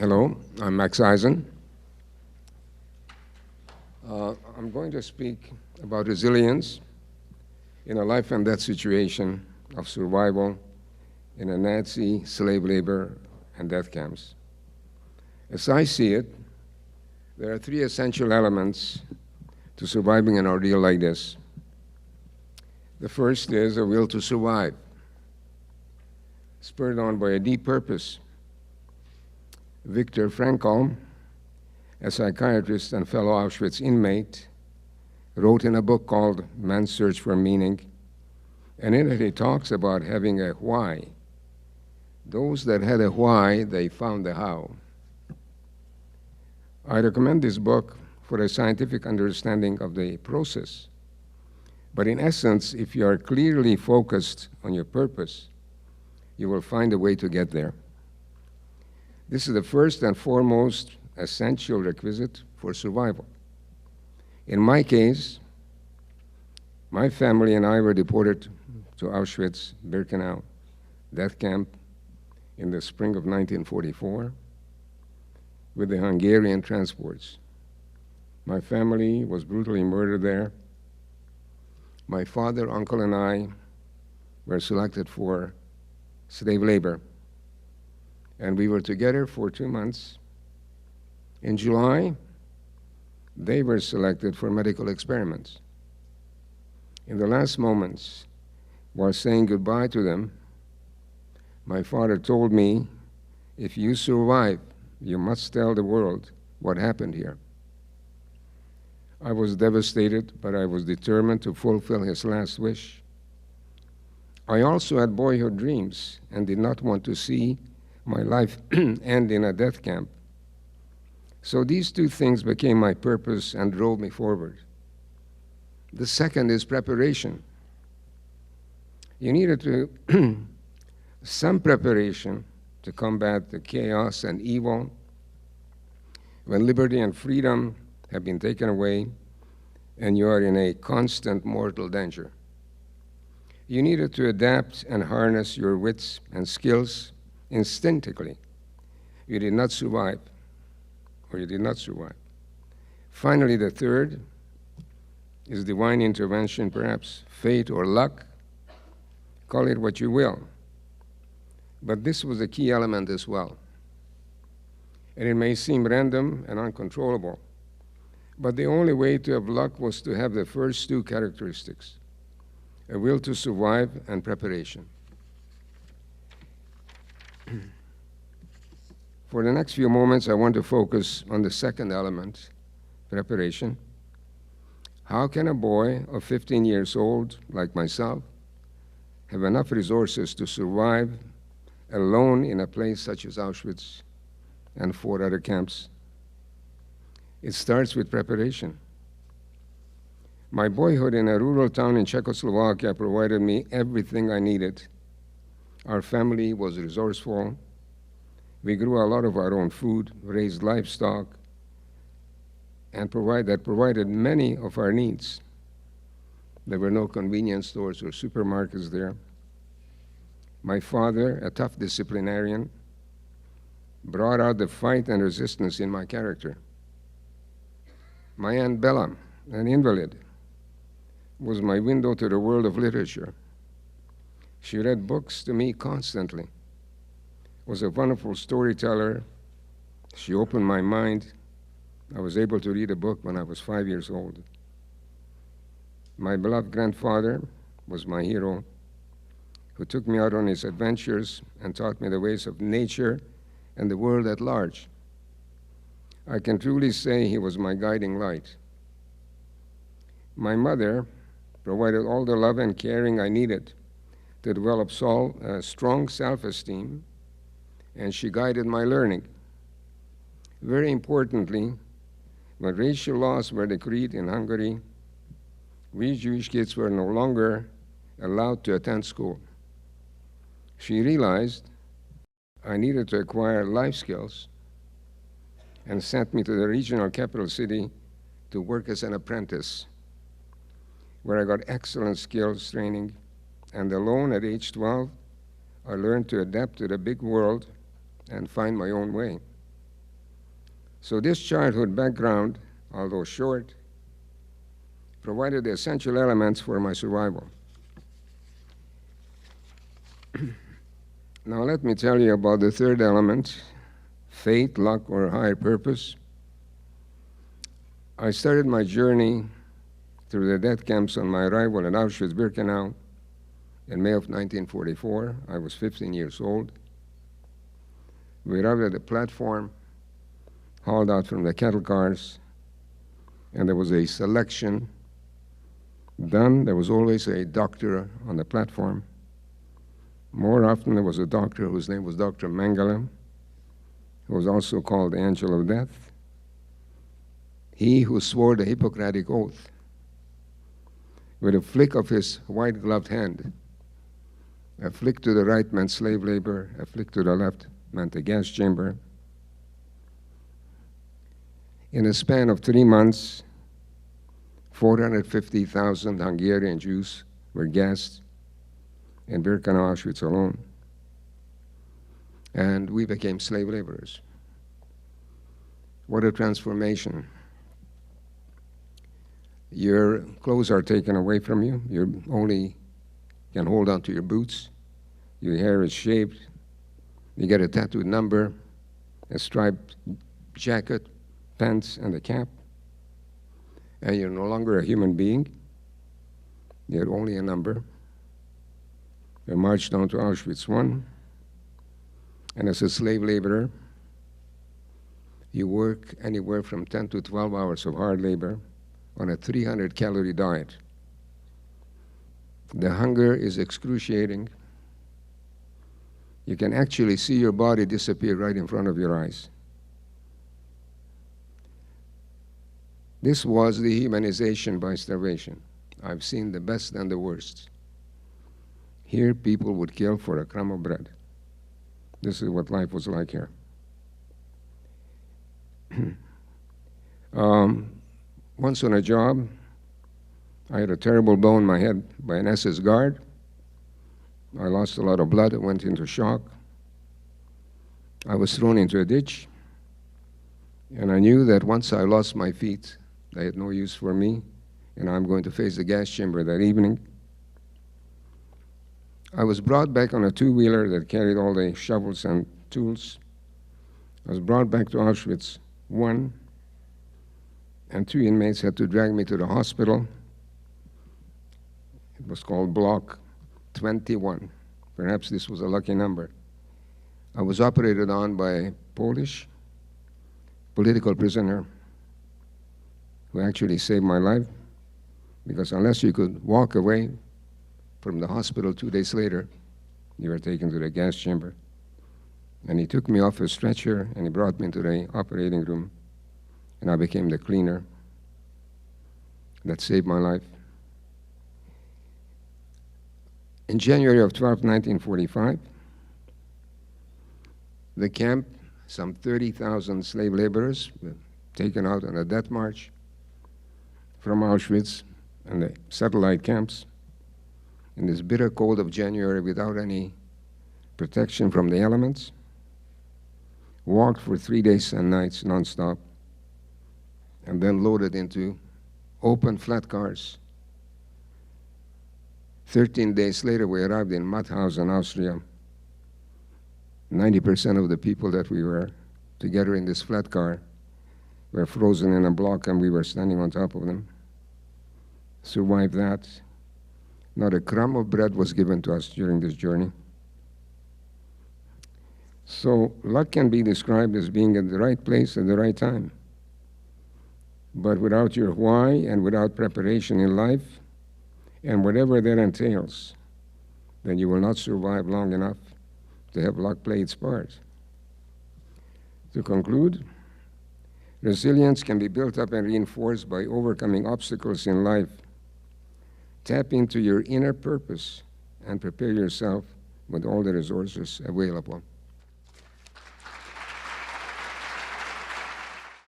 Hello, I'm Max Eisen. I'm going to speak about resilience in a life and death situation of survival in a Nazi slave labor and death camps. As I see it, there are three essential elements to surviving an ordeal like this. The first is a will to survive, spurred on by a deep purpose. Viktor Frankl, a psychiatrist and fellow Auschwitz inmate, wrote in a book called Man's Search for Meaning, and in it he talks about having a why. Those that had a why, they found a how. I recommend this book for a scientific understanding of the process. But in essence, if you are clearly focused on your purpose, you will find a way to get there. This is the first and foremost essential requisite for survival. In my case, my family and I were deported to Auschwitz-Birkenau death camp in the spring of 1944 with the Hungarian transports. My family was brutally murdered there. My father, uncle, and I were selected for slave labor, and we were together for 2 months. In July, they were selected for medical experiments. In the last moments, while saying goodbye to them, my father told me, if you survive, you must tell the world what happened here. I was devastated, but I was determined to fulfill his last wish. I also had boyhood dreams and did not want to see my life end in a death camp. So these two things became my purpose and drove me forward. The second is preparation. You needed some preparation to combat the chaos and evil when liberty and freedom have been taken away and you are in a constant mortal danger. You needed to adapt and harness your wits and skills instinctively. You did not survive, or you did not survive. Finally, the third is divine intervention, perhaps fate or luck. Call it what you will. But this was a key element as well. And it may seem random and uncontrollable, but the only way to have luck was to have the first two characteristics: a will to survive and preparation. For the next few moments, I want to focus on the second element, preparation. How can a boy of 15 years old, like myself, have enough resources to survive alone in a place such as Auschwitz and 4 other camps? It starts with preparation. My boyhood in a rural town in Czechoslovakia provided me everything I needed. Our family was resourceful. We grew a lot of our own food, raised livestock, and provided many of our needs. There were no convenience stores or supermarkets there. My father, a tough disciplinarian, brought out the fight and resistance in my character. My Aunt Bella, an invalid, was my window to the world of literature. She read books to me constantly, was a wonderful storyteller. She opened my mind. I was able to read a book when I was 5 years old. My beloved grandfather was my hero, who took me out on his adventures and taught me the ways of nature and the world at large. I can truly say he was my guiding light. My mother provided all the love and caring I needed to develop strong self-esteem, and she guided my learning. Very importantly, when racial laws were decreed in Hungary, we Jewish kids were no longer allowed to attend school. She realized I needed to acquire life skills and sent me to the regional capital city to work as an apprentice, where I got excellent skills training, and alone at age 12, I learned to adapt to the big world and find my own way. So this childhood background, although short, provided the essential elements for my survival. Now let me tell you about the third element, fate, luck, or higher purpose. I started my journey through the death camps on my arrival at Auschwitz-Birkenau in May of 1944. I was 15 years old. We arrived at the platform, hauled out from the cattle cars, and there was a selection done. There was always a doctor on the platform. More often, there was a doctor whose name was Dr. Mengele, who was also called the Angel of Death. He who swore the Hippocratic Oath with a flick of his white-gloved hand. A flick to the right meant slave labor, a flick to the left meant the gas chamber. In a span of 3 months, 450,000 Hungarian Jews were gassed in Birkenau, Auschwitz alone. And we became slave laborers. What a transformation. Your clothes are taken away from you. You only can hold on to your boots. Your hair is shaved. You get a tattooed number, a striped jacket, pants, and a cap. And you're no longer a human being. You're only a number. You're marched on to Auschwitz I. And as a slave laborer, you work anywhere from 10 to 12 hours of hard labor on a 300-calorie diet. The hunger is excruciating. You can actually see your body disappear right in front of your eyes. This was the humanization by starvation. I've seen the best and the worst. Here, people would kill for a crumb of bread. This is what life was like here. Once on a job, I had a terrible blow in my head by an SS guard. I lost a lot of blood. I went into shock. I was thrown into a ditch. And I knew that once I lost my feet, they had no use for me, and I'm going to face the gas chamber that evening. I was brought back on a two-wheeler that carried all the shovels and tools. I was brought back to Auschwitz I, and 2 inmates had to drag me to the hospital. It was called Block 21. Perhaps this was a lucky number. I was operated on by a Polish political prisoner who actually saved my life, because unless you could walk away from the hospital 2 days later, you were taken to the gas chamber. And he took me off a stretcher and he brought me into the operating room, and I became the cleaner. That saved my life. In January of 1945, the camp, some 30,000 slave laborers were taken out on a death march from Auschwitz and the satellite camps in this bitter cold of January without any protection from the elements, walked for 3 days and nights nonstop, and then loaded into open flat cars. 13 days later, we arrived in Mauthausen, Austria. 90% of the people that we were together in this flat car were frozen in a block, and we were standing on top of them. Survived that. Not a crumb of bread was given to us during this journey. So luck can be described as being at the right place at the right time. But without your why and without preparation in life, and whatever that entails, then you will not survive long enough to have luck play its part. To conclude, resilience can be built up and reinforced by overcoming obstacles in life. Tap into your inner purpose and prepare yourself with all the resources available.